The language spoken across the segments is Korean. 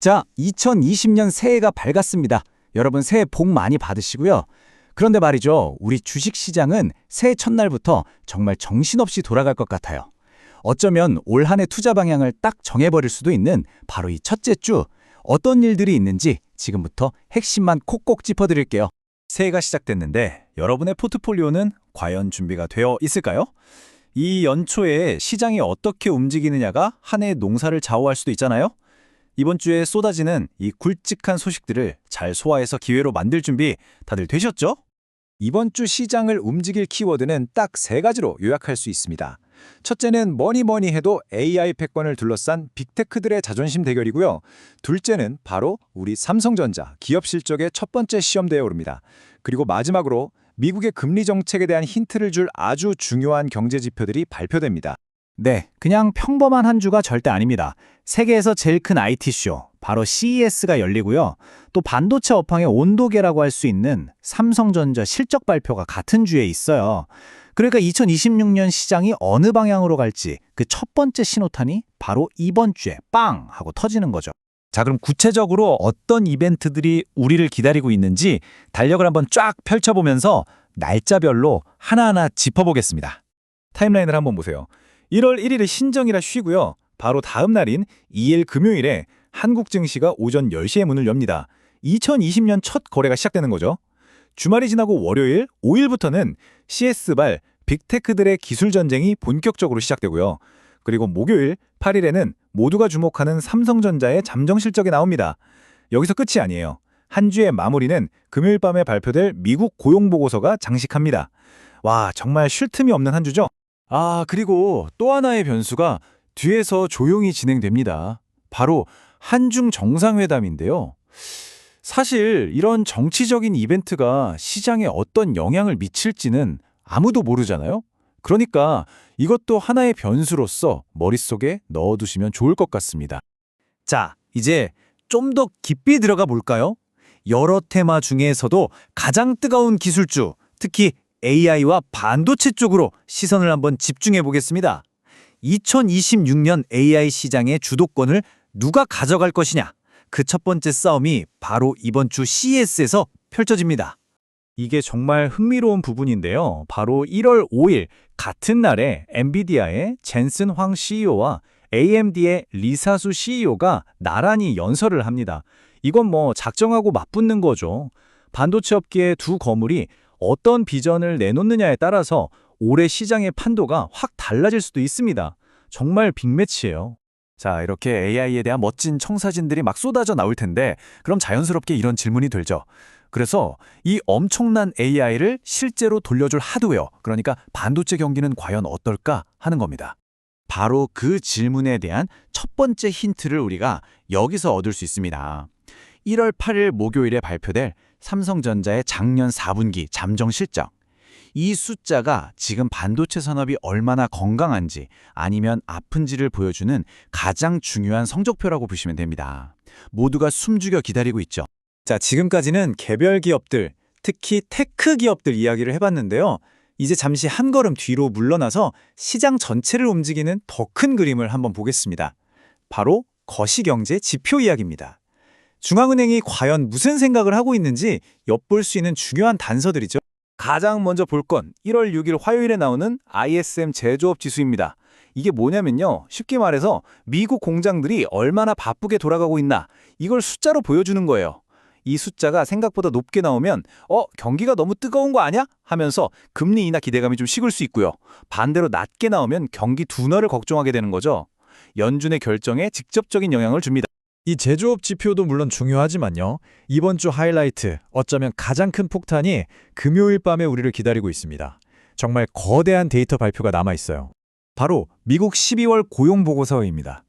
자, 2020년 새해가 밝았습니다. 여러분 새해 복 많이 받으시고요. 그런데 말이죠, 우리 주식시장은 새해 첫날부터 정말 정신없이 돌아갈 것 같아요. 어쩌면 올 한 해 투자 방향을 딱 정해버릴 수도 있는 바로 이 첫째 주, 어떤 일들이 있는지 지금부터 핵심만 콕콕 짚어드릴게요. 새해가 시작됐는데 여러분의 포트폴리오는 과연 준비가 되어 있을까요? 이 연초에 시장이 어떻게 움직이느냐가 한 해의 농사를 좌우할 수도 있잖아요. 이번 주에 쏟아지는 이 굵직한 소식들을 잘 소화해서 기회로 만들 준비 다들 되셨죠? 이번 주 시장을 움직일 키워드는 딱 세 가지로 요약할 수 있습니다. 첫째는 뭐니 해도 AI 패권을 둘러싼 빅테크들의 자존심 대결이고요. 둘째는 바로 우리 삼성전자 기업 실적의 첫 번째 시험대에 오릅니다. 그리고 마지막으로 미국의 금리 정책에 대한 힌트를 줄 아주 중요한 경제 지표들이 발표됩니다. 네, 그냥 평범한 한 주가 절대 아닙니다. 세계에서 제일 큰 IT쇼, 바로 CES가 열리고요. 또 반도체 업황의 온도계라고 할 수 있는 삼성전자 실적 발표가 같은 주에 있어요. 그러니까 2026년 시장이 어느 방향으로 갈지 그 첫 번째 신호탄이 바로 이번 주에 빵! 하고 터지는 거죠. 자, 그럼 구체적으로 어떤 이벤트들이 우리를 기다리고 있는지 달력을 한번 쫙 펼쳐보면서 날짜별로 하나하나 짚어보겠습니다. 타임라인을 한번 보세요. 1월 1일은 신정이라 쉬고요. 바로 다음 날인 2일 금요일에 한국 증시가 오전 10시에 문을 엽니다. 2020년 첫 거래가 시작되는 거죠. 주말이 지나고 월요일 5일부터는 CS발 빅테크들의 기술 전쟁이 본격적으로 시작되고요. 그리고 목요일 8일에는 모두가 주목하는 삼성전자의 잠정 실적이 나옵니다. 여기서 끝이 아니에요. 한 주의 마무리는 금요일 밤에 발표될 미국 고용보고서가 장식합니다. 와, 정말 쉴 틈이 없는 한 주죠? 그리고 또 하나의 변수가 뒤에서 조용히 진행됩니다. 바로 한중 정상회담인데요. 사실 이런 정치적인 이벤트가 시장에 어떤 영향을 미칠지는 아무도 모르잖아요. 그러니까 이것도 하나의 변수로서 머릿속에 넣어두시면 좋을 것 같습니다. 자, 이제 좀 더 깊이 들어가 볼까요? 여러 테마 중에서도 가장 뜨거운 기술주, 특히 AI와 반도체 쪽으로 시선을 한번 집중해 보겠습니다. 2026년 AI 시장의 주도권을 누가 가져갈 것이냐? 그 첫 번째 싸움이 바로 이번 주 CES에서 펼쳐집니다. 이게 정말 흥미로운 부분인데요. 바로 1월 5일 같은 날에 엔비디아의 젠슨 황 CEO와 AMD의 리사수 CEO가 나란히 연설을 합니다. 이건 뭐 작정하고 맞붙는 거죠. 반도체 업계의 두 거물이 어떤 비전을 내놓느냐에 따라서 올해 시장의 판도가 확 달라질 수도 있습니다. 정말 빅매치예요. 자, 이렇게 AI에 대한 멋진 청사진들이 막 쏟아져 나올 텐데 그럼 자연스럽게 이런 질문이 들죠. 그래서 이 엄청난 AI를 실제로 돌려줄 하드웨어, 그러니까 반도체 경기는 과연 어떨까 하는 겁니다. 바로 그 질문에 대한 첫 번째 힌트를 우리가 여기서 얻을 수 있습니다. 1월 8일 목요일에 발표될 삼성전자의 작년 4분기 잠정 실적. 이 숫자가 지금 반도체 산업이 얼마나 건강한지 아니면 아픈지를 보여주는 가장 중요한 성적표라고 보시면 됩니다. 모두가 숨죽여 기다리고 있죠. 자, 지금까지는 개별 기업들, 특히 테크 기업들 이야기를 해봤는데요. 이제 잠시 한 걸음 뒤로 물러나서 시장 전체를 움직이는 더 큰 그림을 한번 보겠습니다. 바로 거시경제 지표 이야기입니다. 중앙은행이 과연 무슨 생각을 하고 있는지 엿볼 수 있는 중요한 단서들이죠. 가장 먼저 볼 건 1월 6일 화요일에 나오는 ISM 제조업 지수입니다. 이게 뭐냐면요. 쉽게 말해서 미국 공장들이 얼마나 바쁘게 돌아가고 있나 이걸 숫자로 보여주는 거예요. 이 숫자가 생각보다 높게 나오면 경기가 너무 뜨거운 거 아니야? 하면서 금리 인하 기대감이 좀 식을 수 있고요. 반대로 낮게 나오면 경기 둔화를 걱정하게 되는 거죠. 연준의 결정에 직접적인 영향을 줍니다. 이 제조업 지표도 물론 중요하지만요. 이번 주 하이라이트, 어쩌면 가장 큰 폭탄이 금요일 밤에 우리를 기다리고 있습니다. 정말 거대한 데이터 발표가 남아있어요. 바로 미국 12월 고용보고서입니다.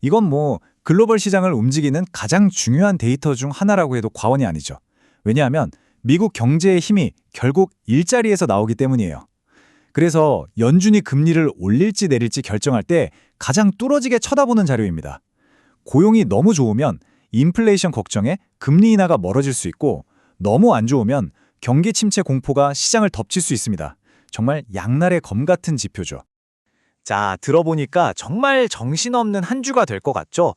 이건 뭐 글로벌 시장을 움직이는 가장 중요한 데이터 중 하나라고 해도 과언이 아니죠. 왜냐하면 미국 경제의 힘이 결국 일자리에서 나오기 때문이에요. 그래서 연준이 금리를 올릴지 내릴지 결정할 때 가장 뚫어지게 쳐다보는 자료입니다. 고용이 너무 좋으면 인플레이션 걱정에 금리 인하가 멀어질 수 있고 너무 안 좋으면 경기 침체 공포가 시장을 덮칠 수 있습니다. 정말 양날의 검 같은 지표죠. 자, 들어보니까 정말 정신없는 한 주가 될 것 같죠?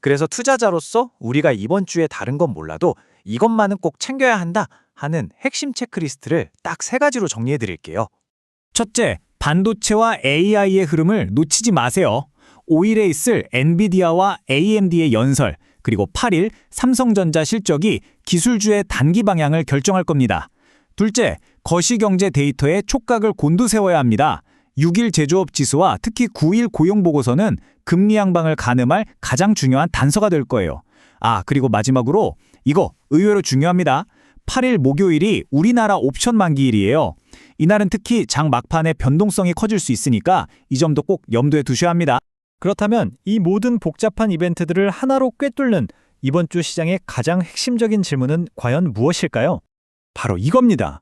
그래서 투자자로서 우리가 이번 주에 다른 건 몰라도 이것만은 꼭 챙겨야 한다 하는 핵심 체크리스트를 딱 3가지로 정리해 드릴게요. 첫째, 반도체와 AI의 흐름을 놓치지 마세요. 5일에 있을 엔비디아와 AMD의 연설, 그리고 8일 삼성전자 실적이 기술주의 단기 방향을 결정할 겁니다. 둘째, 거시경제 데이터에 촉각을 곤두세워야 합니다. 6일 제조업 지수와 특히 9일 고용보고서는 금리 양방을 가늠할 가장 중요한 단서가 될 거예요. 그리고 마지막으로 이거 의외로 중요합니다. 8일 목요일이 우리나라 옵션 만기일이에요. 이날은 특히 장 막판에 변동성이 커질 수 있으니까 이 점도 꼭 염두에 두셔야 합니다. 그렇다면 이 모든 복잡한 이벤트들을 하나로 꿰뚫는 이번 주 시장의 가장 핵심적인 질문은 과연 무엇일까요? 바로 이겁니다.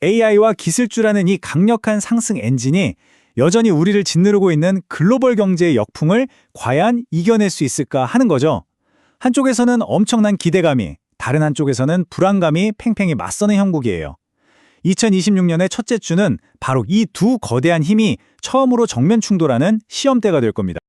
AI와 기술주라는 이 강력한 상승 엔진이 여전히 우리를 짓누르고 있는 글로벌 경제의 역풍을 과연 이겨낼 수 있을까 하는 거죠. 한쪽에서는 엄청난 기대감이, 다른 한쪽에서는 불안감이 팽팽히 맞서는 형국이에요. 2026년의 첫째 주는 바로 이 두 거대한 힘이 처음으로 정면 충돌하는 시험대가 될 겁니다.